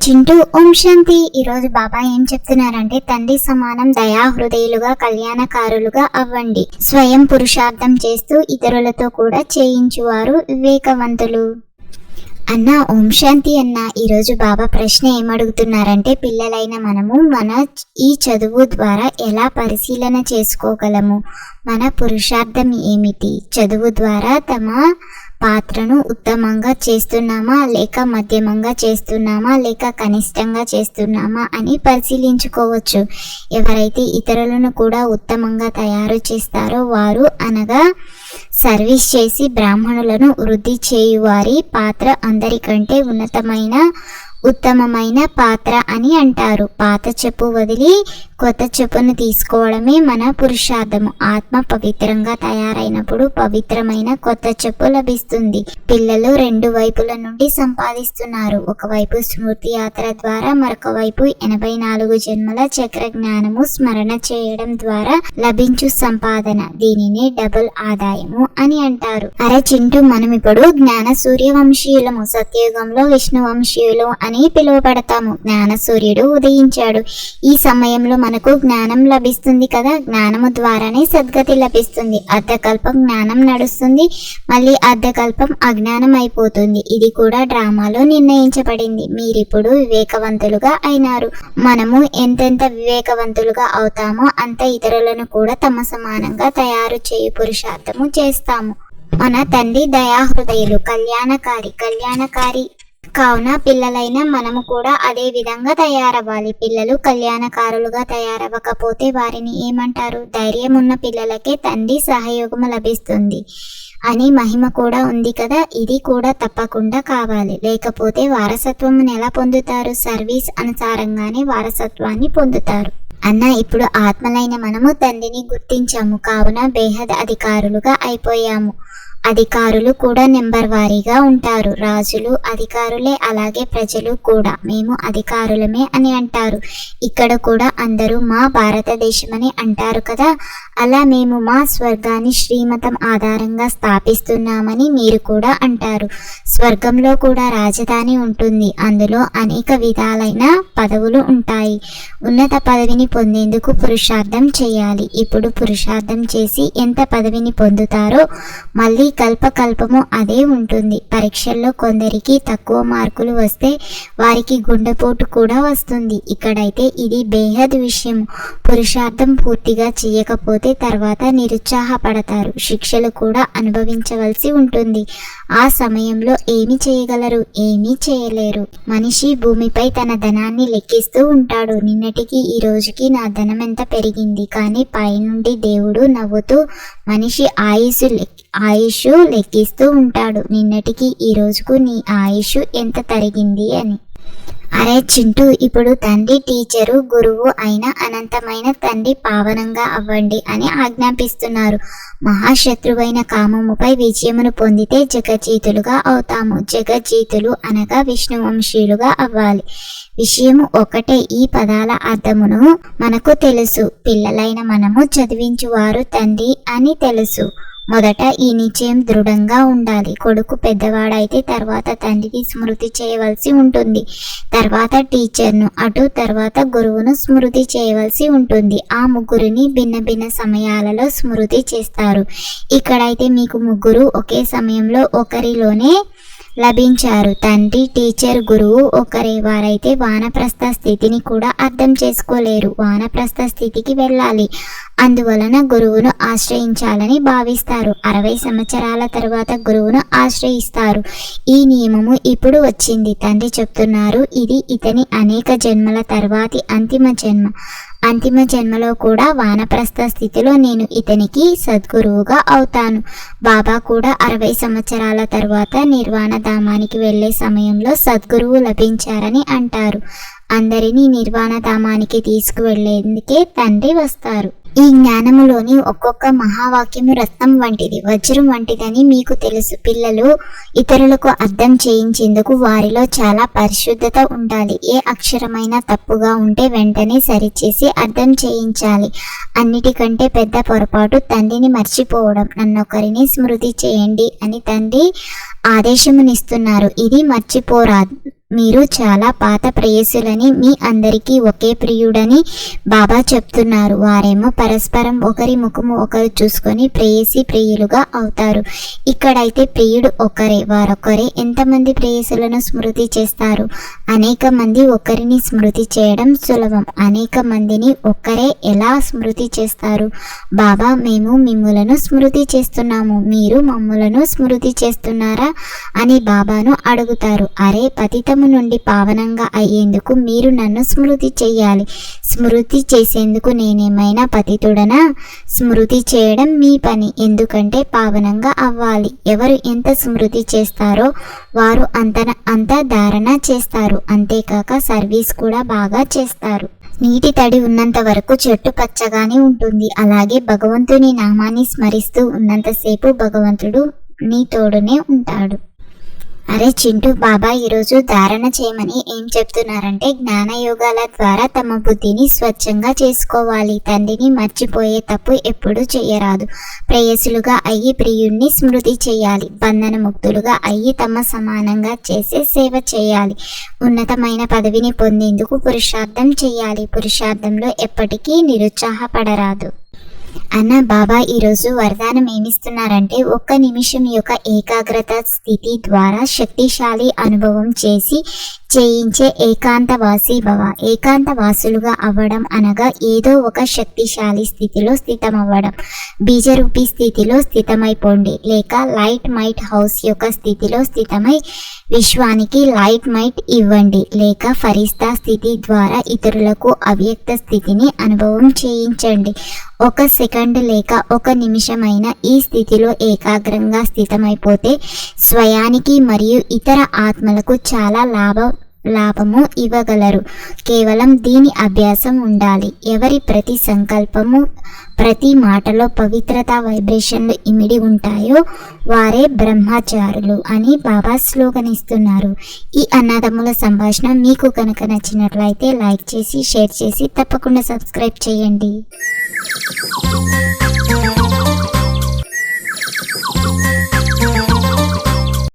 చింటూ ఓం శాంతి. ఈరోజు బాబా ఏం చెప్తున్నారంటే, తండ్రి సమానం దయాహృదయులుగా కళ్యాణకారులుగా అవ్వండి. స్వయం పురుషార్థం చేస్తూ ఇతరులతో కూడా చేయించువారు వివేకవంతులు అన్న. ఓం శాంతి అన్న. ఈరోజు బాబా ప్రశ్న ఏమడుగుతున్నారంటే, పిల్లలైన మనము మన ఈ చదువు ద్వారా ఎలా పరిశీలన చేసుకోగలము? మన పురుషార్థం ఏమిటి? చదువు ద్వారా తమ పాత్రను ఉత్తమంగా చేస్తున్నామా, లేక మధ్యమంగా చేస్తున్నామా, లేక కనిష్టంగా చేస్తున్నామా అని పరిశీలించుకోవచ్చు. ఎవరైతే ఇతరులను కూడా ఉత్తమంగా తయారు చేస్తారో వారు, అనగా సర్వీస్ చేసి బ్రాహ్మణులను వృద్ధి చేయువారి పాత్ర అందరికంటే ఉత్తమమైన పాత్ర అని అంటారు. పాత చెప్పు వదిలి కొత్త చెప్పును తీసుకోవడమే మన పురుషార్థము. ఆత్మ పవిత్రంగా తయారైనప్పుడు పవిత్రమైన కొత్త చెప్పు లభిస్తుంది. పిల్లలు రెండు వైపుల నుండి సంపాదిస్తున్నారు. ఒకవైపు స్మృతి యాత్ర ద్వారా, మరొక వైపు 84 జన్మల చక్ర జ్ఞానము స్మరణ చేయడం ద్వారా లభించు సంపాదన. దీనిని డబుల్ ఆదాయము అని అంటారు. అరే చింటూ, మనం ఇప్పుడు జ్ఞాన సూర్యవంశీయులము. సత్యయుగంలో విష్ణు వంశీయులు అని పిలువబడతాము. జ్ఞాన సూర్యుడు ఉదయించాడు. ఈ సమయంలో మనకు జ్ఞానం లభిస్తుంది కదా. జ్ఞానము ద్వారానే సద్గతి లభిస్తుంది. అర్ధకల్పం జ్ఞానం నడుస్తుంది, మళ్ళీ అర్ధకల్పం అజ్ఞానం అయిపోతుంది. ఇది కూడా డ్రామాలో నిర్ణయించబడింది. మీరిప్పుడు వివేకవంతులుగా అయినారు. మనము ఎంతెంత వివేకవంతులుగా అవుతామో అంత ఇతరులను కూడా తమ సమానంగా తయారు చేయు పురుషార్థము చేస్తాము. మన తండ్రి దయాహృదయులు, కళ్యాణకారి కావున పిల్లలైన మనము కూడా అదే విధంగా తయారవ్వాలి. పిల్లలు కళ్యాణకారులుగా తయారవ్వకపోతే వారిని ఏమంటారు? ధైర్యం ఉన్న పిల్లలకే తండ్రి సహయోగము లభిస్తుంది అని మహిమ కూడా ఉంది కదా. ఇది కూడా తప్పకుండా కావాలి. లేకపోతే వారసత్వం ఎలా పొందుతారు? సర్వీస్ అనుసారంగానే వారసత్వాన్ని పొందుతారు అన్న. ఇప్పుడు ఆత్మలైన మనము తండ్రిని గుర్తించాము కావున బేహద్ అధికారులుగా అయిపోయాము. అధికారులు కూడా నెంబర్ వారీగా ఉంటారు. రాజులు అధికారులే, అలాగే ప్రజలు కూడా మేము అధికారులమే అని అంటారు. ఇక్కడ కూడా అందరూ మా భారతదేశం అని అంటారు కదా. అలా మేము మా స్వర్గాన్ని శ్రీమతం ఆధారంగా స్థాపిస్తున్నామని మీరు కూడా అంటారు. స్వర్గంలో కూడా రాజధాని ఉంటుంది. అందులో అనేక విధాలైన పదవులు ఉంటాయి. ఉన్నత పదవిని పొందేందుకు పురుషార్థం చేయాలి. ఇప్పుడు పురుషార్థం చేసి ఎంత పదవిని పొందుతారో మళ్ళీ కల్పకల్పము అదే ఉంటుంది. పరీక్షల్లో కొందరికి తక్కువ మార్కులు వస్తే వారికి గుండెపోటు కూడా వస్తుంది. ఇక్కడైతే ఇది బేహద్ విషయం. పురుషార్థం పూర్తిగా చేయకపోతే తర్వాత నిరుత్సాహపడతారు. శిక్షలు కూడా అనుభవించవలసి ఉంటుంది. ఆ సమయంలో ఏమి చేయగలరు? ఏమీ చేయలేరు. మనిషి భూమిపై తన ధనాన్ని లెక్కిస్తూ ఉంటాడు. నిన్నటికి ఈ రోజుకి నా ధనం ఎంత పెరిగింది, కానీ పైనుండి దేవుడు నవ్వుతూ మనిషి ఆయుష్ లెక్కిస్తూ ఉంటాడు. నిన్నటికి ఈ రోజుకు నీ ఆయుష్ ఎంత తరిగింది అని. అరే చింటూ, ఇప్పుడు తండ్రి టీచరు గురువు అయిన అనంతమైన తండ్రి పావనంగా అవ్వండి అని ఆజ్ఞాపిస్తున్నారు. మహాశత్రువైన కామముపై విజయమును పొందితే జగజ్జీతులుగా అవుతాము. జగజ్జీతులు అనగా విష్ణువంశీయులుగా అవ్వాలి. విషయము ఒకటే. ఈ పదాల అర్థమును మనకు తెలుసు. పిల్లలైన మనము చదివించువారు తండ్రి అని తెలుసు. మొదట ఈ నిశ్చయం దృఢంగా ఉండాలి. కొడుకు పెద్దవాడైతే తర్వాత తండ్రిని స్మృతి చేయవలసి ఉంటుంది. తర్వాత టీచర్ను, తర్వాత గురువును స్మృతి చేయవలసి ఉంటుంది. ఆ ముగ్గురిని భిన్న సమయాలలో స్మృతి చేస్తారు. ఇక్కడైతే మీకు ముగ్గురు ఒకే సమయంలో ఒకరిలోనే లభించారు. తండ్రి, టీచర్, గురువు ఒకరే. వారైతే వానప్రస్థ స్థితిని కూడా అర్థం చేసుకోలేరు. వానప్రస్థ స్థితికి వెళ్ళాలి. అందువలన గురువును ఆశ్రయించాలని భావిస్తారు. 60 సంవత్సరాల తర్వాత గురువును ఆశ్రయిస్తారు. ఈ నియమము ఇప్పుడు వచ్చింది. తండ్రి చెప్తున్నారు, ఇది ఇతని అనేక జన్మల తర్వాతి అంతిమ జన్మ. అంతిమ జన్మలో కూడా వానప్రస్థ స్థితిలో నేను ఇతనికి సద్గురువుగా అవుతాను. బాబా కూడా 60 సంవత్సరాల తర్వాత నిర్వాణ ధామానికి వెళ్లే సమయంలో సద్గురువు లభించారని అంటారు. అందరినీ నిర్వాణ ధామానికి తీసుకువెళ్లేందుకే తండ్రి వస్తారు. ఈ జ్ఞానములోని ఒక్కొక్క మహావాక్యము రత్నం వంటిది, వజ్రం వంటిదని మీకు తెలుసు. పిల్లలు ఇతరులకు అర్థం చేయించేందుకు వారిలో చాలా పరిశుద్ధత ఉండాలి. ఏ అక్షరమైనా తప్పుగా ఉంటే వెంటనే సరిచేసి అర్థం చేయించాలి. అన్నిటికంటే పెద్ద పొరపాటు తండ్రిని మర్చిపోవడం. నన్నొకరిని స్మృతి చేయండి అని తండ్రి ఆదేశమునిస్తున్నారు. ఇది మర్చిపోరాదు. మీరు చాలా పాత ప్రేయసులని, మీ అందరికీ ఒకే ప్రియుడని బాబా చెప్తున్నారు. వారేమో పరస్పరం ఒకరి ముఖము ఒకరు చూసుకొని ప్రేయసి ప్రియులుగా అవుతారు. ఇక్కడైతే ప్రియుడు ఒకరే, వారొకరే. ఎంతమంది ప్రేయసులను స్మృతి చేస్తారు? అనేక మంది ఒకరిని స్మృతి చేయడం సులభం. అనేక మందిని ఒక్కరే ఎలా స్మృతి చేస్తారు? బాబా, మేము మిమ్ములను స్మృతి చేస్తున్నాము, మీరు మమ్ములను స్మృతి చేస్తున్నారా అని బాబాను అడుగుతారు. అరే, పతితము నుండి పావనంగా అయ్యేందుకు మీరు నన్ను స్మృతి చేయాలి. స్మృతి చేసేందుకు నేనేమైనా పతితుడనా? స్మృతి చేయడం మీ పని, ఎందుకంటే పావనంగా అవ్వాలి. ఎవరు ఎంత స్మృతి చేస్తారో వారు అంత ధారణ చేస్తారు. అంతేకాక సర్వీస్ కూడా బాగా చేస్తారు. నీటి తడి ఉన్నంత వరకు చెట్టు పచ్చగానే ఉంటుంది. అలాగే భగవంతుని నామాన్ని స్మరిస్తూ ఉన్నంతసేపు భగవంతుడు నీ తోడునే ఉంటాడు. అరే చింటూ, బాబా ఈరోజు ధారణ చేయమని ఏం చెప్తున్నారంటే, జ్ఞానయోగాల ద్వారా తమ బుద్ధిని స్వచ్ఛంగా చేసుకోవాలి. తండ్రిని మర్చిపోయే తప్పు ఎప్పుడు చేయరాదు. ప్రేయసులుగా అయ్యి ప్రియుణ్ణి స్మృతి చేయాలి. బంధన ముక్తులుగా అయ్యి తమ సమానంగా చేసే సేవ చేయాలి. ఉన్నతమైన పదవిని పొందేందుకు పురుషార్థం చేయాలి. పురుషార్థంలో ఎప్పటికీ నిరుత్సాహపడరాదు. అన్న, బాబా ఈరోజు వరదానం ఏమిస్తున్నారంటే, ఒక్క నిమిషం యొక్క ఏకాగ్రత స్థితి ద్వారా శక్తిశాలి అనుభవం చేయించే ఏకాంతవాసి భవ. ఏకాంతవాసులుగా అవ్వడం అనగా ఏదో ఒక శక్తిశాలి స్థితిలో స్థితమవ్వడం. బీజరూపీ స్థితిలో స్థితమైపోండి, లేక లైట్ మైట్ హౌస్ యొక్క స్థితిలో స్థితమై విశ్వానికి లైట్ మైట్ ఇవ్వండి, లేక ఫరిస్తా స్థితి ద్వారా ఇతరులకు అవ్యక్త స్థితిని అనుభవం చేయించండి. ఒక సెకండ్ లేక ఒక నిమిషమైన ఈ స్థితిలో ఏకాగ్రంగా స్థితమైపోతే స్వయానికి మరియు ఇతర ఆత్మలకు చాలా లాభము ఇవ్వగలరు. కేవలం దీని అభ్యాసం ఉండాలి. ఎవరి ప్రతి సంకల్పము, ప్రతి మాటలో పవిత్రత వైబ్రేషన్లు ఇమిడి ఉంటాయో వారే బ్రహ్మచారులు అని బాబా స్లోగన్ ఇస్తున్నారు. ఈ అన్నదమ్ముల సంభాషణ మీకు కనుక నచ్చినట్లయితే లైక్ చేసి, షేర్ చేసి తప్పకుండా సబ్స్క్రైబ్ చేయండి.